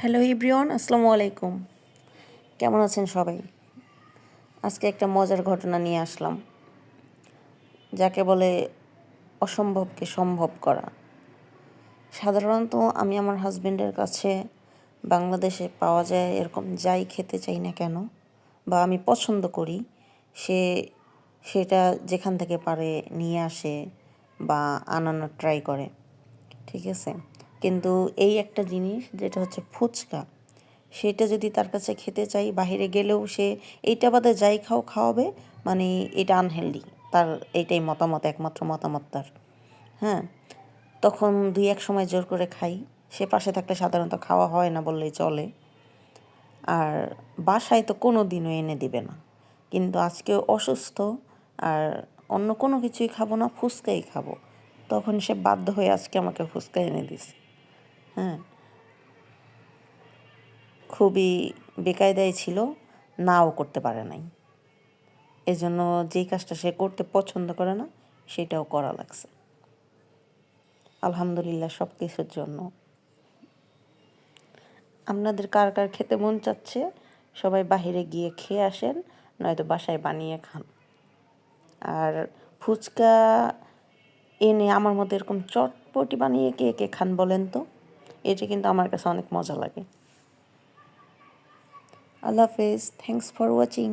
Hello everyone, আসসালামু আলাইকুম। কেমন আছেন সবাই? আজকে একটা মজার ঘটনা নিয়ে আসলাম, যাকে বলে অসম্ভবকে সম্ভব করা। সাধারণত আমি আমার হাজবেন্ডের কাছে বাংলাদেশে পাওয়া যায় এরকম যাই খেতে চাই না কেন বা আমি পছন্দ করি, সে সেটা যেখান থেকে পারে নিয়ে আসে বা আনানোর ট্রাই করে, ঠিক আছে। কিন্তু এই একটা জিনিস যেটা হচ্ছে ফুচকা, সেটা যদি তার কাছে খেতে চাই বাইরে গেলেও সে এইটা বাদে যাই খাওয়াবে, মানে এটা আনহেলদি, তার এইটাই মতামত, একমাত্র মতামত তার। হ্যাঁ, তখন দুই এক সময় জোর করে খাই। সে পাশে থাকলে সাধারণত খাওয়া হয় না বললেই চলে। আর বাসায় তো কোনো দিনও এনে দিবে না, কিন্তু আজকে অসুস্থ আর অন্য কোনো কিছুই খাবো না, ফুচকাই খাবো, তখন সে বাধ্য হয়ে আজকে আমাকে ফুচকা এনে দিছে। হ্যাঁ, খুবই বেকায়দায় ছিল, নাও করতে পারে নাই। এজন্য যেই কাজটা সে করতে পছন্দ করে না সেটাও করা লাগছে। আলহামদুলিল্লাহ সব কিছুর জন্য। আপনাদের কার কার খেতে মন চাচ্ছে সবাই বাহিরে গিয়ে খেয়ে আসেন, নয়তো বাসায় বানিয়ে খান। আর ফুচকা এনে আমার মতো এরকম চটপটি বানিয়ে কে কে খান বলেন তো? এটা কিন্তু আমার কাছে অনেক মজা লাগে। আল্লাহ হাফেজ, থ্যাংকস ফর ওয়াচিং।